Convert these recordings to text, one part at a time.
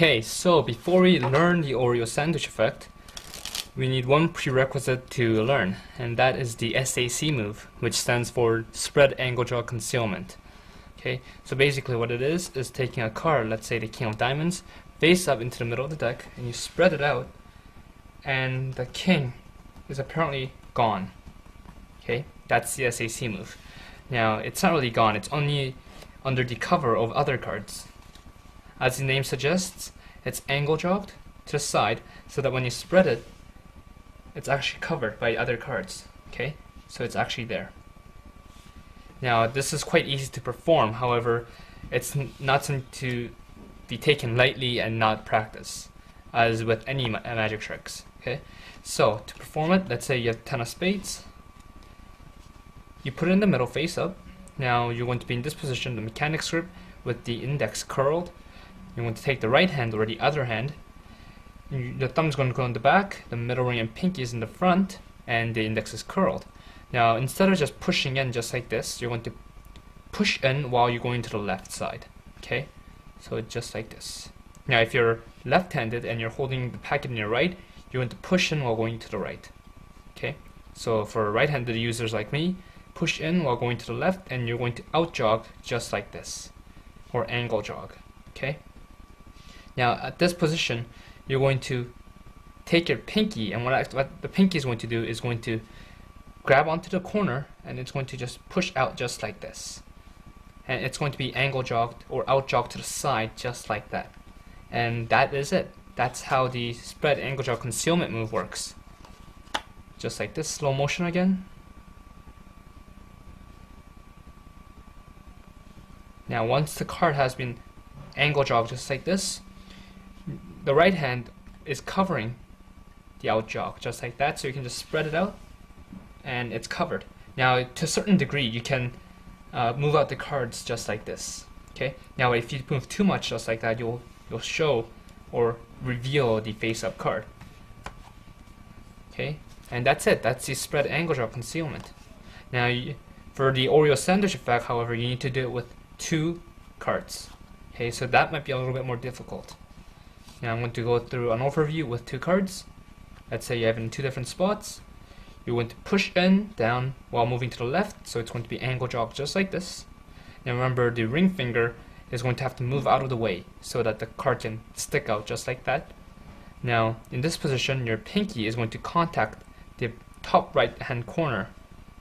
Okay, so before we learn the Oreo sandwich effect, we need one prerequisite to learn, and that is the SAC move, which stands for Spread Angle Draw Concealment. Okay, so basically what it is taking a card, let's say the King of Diamonds, face up into the middle of the deck, and you spread it out, and the King is apparently gone. Okay, that's the SAC move. Now, it's not really gone, it's only under the cover of other cards. As the name suggests, it's angle jogged to the side so that when you spread it, it's actually covered by other cards. Okay, so it's actually there. Now, this is quite easy to perform, however, it's not something to be taken lightly and not practice, as with any magic tricks. Okay, so to perform it, let's say you have 10 of spades, you put it in the middle face up. Now you're going to be in this position, the mechanics grip, with the index curled. You're going to take the right hand or the other hand. The thumb is going to go in the back, the middle ring and pinky is in the front, and the index is curled. Now, instead of just pushing in just like this, you're going to push in while you're going to the left side. Okay, so just like this. Now, if you're left-handed and you're holding the packet in your right, you're going to push in while going to the right. Okay, so for right-handed users like me, push in while going to the left, and you're going to out jog just like this, or angle jog. Okay. Now, at this position, you're going to take your pinky, and what the pinky is going to do is going to grab onto the corner, and it's going to just push out just like this. And it's going to be angle jogged or out jogged to the side just like that. And that is it. That's how the spread angle jog concealment move works. Just like this, slow motion again. Now, once the card has been angle jogged just like this, the right hand is covering the out jog just like that, so you can just spread it out and it's covered. Now, to a certain degree, you can move out the cards just like this. Okay. Now, if you move too much just like that, you'll show or reveal the face-up card. Okay, and that's it. That's the spread angle jog concealment. Now, for the Oreo sandwich effect, however, you need to do it with 2 cards. Okay, so that might be a little bit more difficult. Now I'm going to go through an overview with 2 cards. Let's say you have it in 2 different spots. You're going to push in, down, while moving to the left, so it's going to be angle jog just like this. Now remember, the ring finger is going to have to move out of the way so that the card can stick out just like that. Now, in this position, your pinky is going to contact the top right hand corner.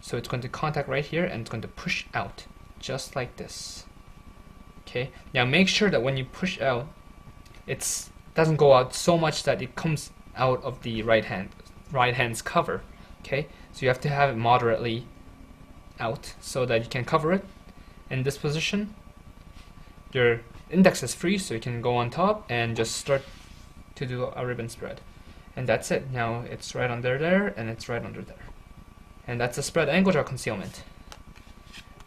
So it's going to contact right here, and it's going to push out just like this. Okay, now make sure that when you push out, it doesn't go out so much that it comes out of the right hand's cover. Okay, so you have to have it moderately out so that you can cover it. In this position, your index is free, so you can go on top and just start to do a ribbon spread. And that's it. Now it's right under there, and it's right under there. And that's a spread angle jog concealment.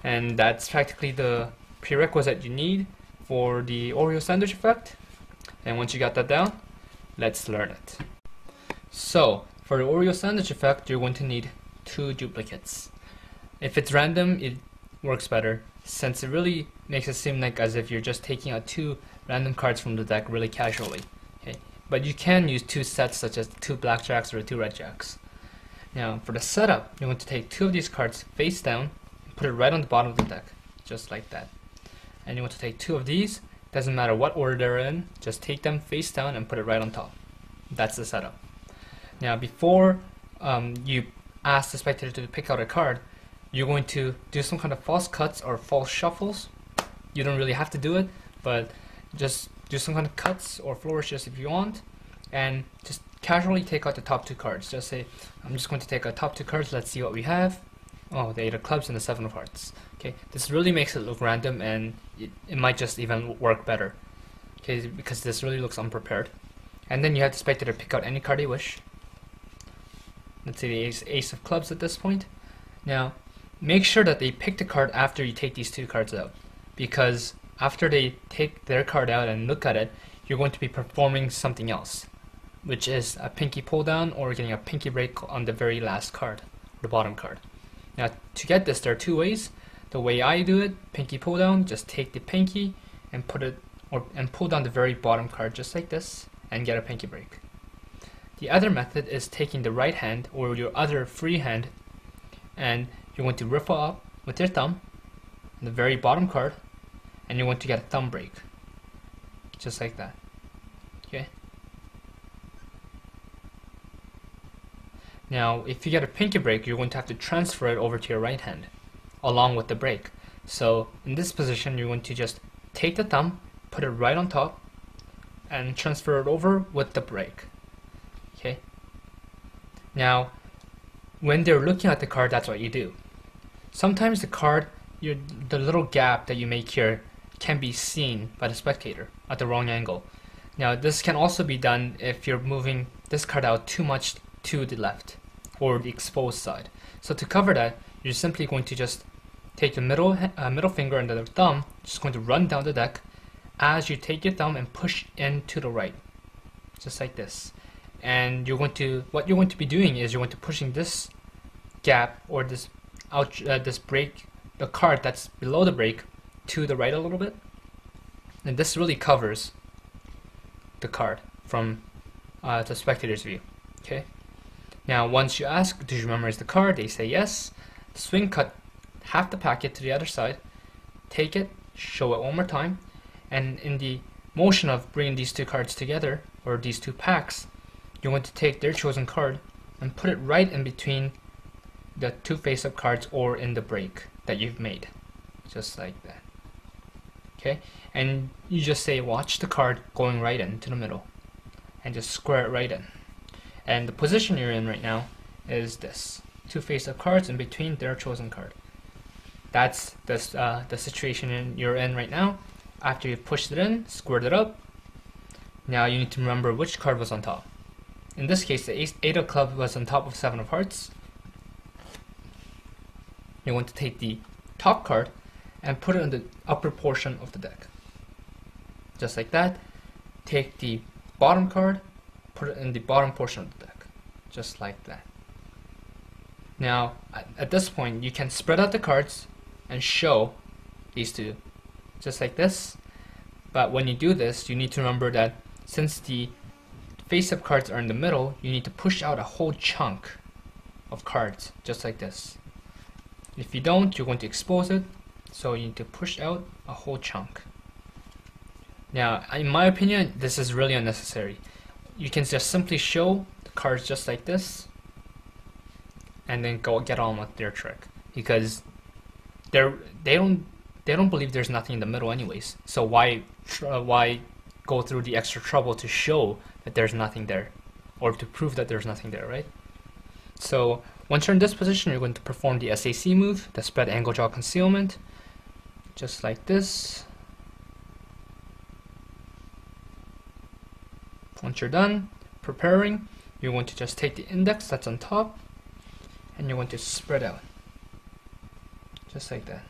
And that's practically the prerequisite you need for the Oreo sandwich effect. And once you got that down, let's learn it. So, for the Oreo sandwich effect, you're going to need 2 duplicates. If it's random, it works better, since it really makes it seem like as if you're just taking out 2 random cards from the deck really casually. Okay? But you can use 2 sets, such as 2 blackjacks or 2 red jacks. Now, for the setup, you're going to take 2 of these cards face down, and put it right on the bottom of the deck, just like that. And you want to take 2 of these. Doesn't matter what order they're in, just take them face down and put it right on top. That's the setup. Now, before you ask the spectator to pick out a card, you're going to do some kind of false cuts or false shuffles. You don't really have to do it, but just do some kind of cuts or flourishes if you want, and just casually take out the top 2 cards. Just say, I'm just going to take out top 2 cards, let's see what we have. Oh, the 8 of clubs and the 7 of hearts. Okay, this really makes it look random, and it might just even work better. Okay, because this really looks unprepared. And then you have the spectator pick out any card they wish. Let's say the ace of clubs at this point. Now, make sure that they pick the card after you take these 2 cards out, because after they take their card out and look at it, you're going to be performing something else, which is a pinky pull down or getting a pinky break on the very last card, the bottom card. Now, to get this, there are 2 ways. The way I do it, pinky pull down, just take the pinky and put it and pull down the very bottom card just like this and get a pinky break. The other method is taking the right hand or your other free hand, and you're going to riffle up with your thumb on the very bottom card, and you're going to get a thumb break just like that. Okay. Now if you get a pinky break, you're going to have to transfer it over to your right hand along with the break. So in this position, you're going to just take the thumb, put it right on top, and transfer it over with the break. Okay. Now when they're looking at the card, that's what you do. Sometimes the card, the little gap that you make here can be seen by the spectator at the wrong angle. Now this can also be done if you're moving this card out too much to the left or the exposed side. So to cover that, you're simply going to just take the middle finger and the thumb, just going to run down the deck as you take your thumb and push into the right, just like this. And what you're going to be doing is you're going to pushing this gap or this break, the card that's below the break, to the right a little bit, and this really covers the card from the spectator's view. Okay. Now once you ask, do you memorize the card? They say yes. Swing cut half the packet to the other side, take it, show it one more time, and in the motion of bringing these two cards together, or these two packs, you're going to take their chosen card and put it right in between the two face-up cards or in the break that you've made, just like that. Okay, and you just say watch the card going right into the middle and just square it right in. And the position you're in right now is this, two face-up cards in between their chosen card. That's the situation you're in right now. After you've pushed it in, squared it up, now you need to remember which card was on top. In this case, the Eight of Clubs was on top of Seven of Hearts. You're going to take the top card and put it in the upper portion of the deck. Just like that. Take the bottom card, put it in the bottom portion of the deck. Just like that. Now, at this point, you can spread out the cards and show these two, just like this. But when you do this, you need to remember that since the face-up cards are in the middle, you need to push out a whole chunk of cards, just like this. If you don't, you're going to expose it, so you need to push out a whole chunk. Now, in my opinion, this is really unnecessary. You can just simply show the cards just like this, and then go get on with their trick, because they don't believe there's nothing in the middle anyways. So why go through the extra trouble to show that there's nothing there, or to prove that there's nothing there, right? So once you're in this position, you're going to perform the SAC move, the spread angle jaw concealment, just like this. Once you're done preparing, you're going to just take the index that's on top, and you're going to spread out, just like that.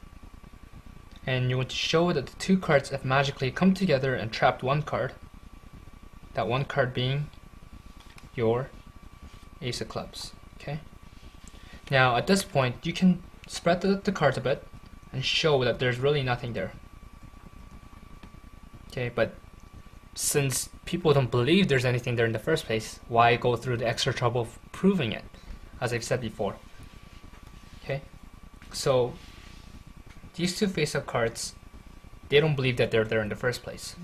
And you're going to show that the two cards have magically come together and trapped one card, that one card being your Ace of Clubs. Okay. Now at this point, you can spread the cards a bit and show that there's really nothing there. Okay, but since people don't believe there's anything there in the first place, why go through the extra trouble of proving it, as I've said before. Okay, so these two face-up cards, they don't believe that they're there in the first place.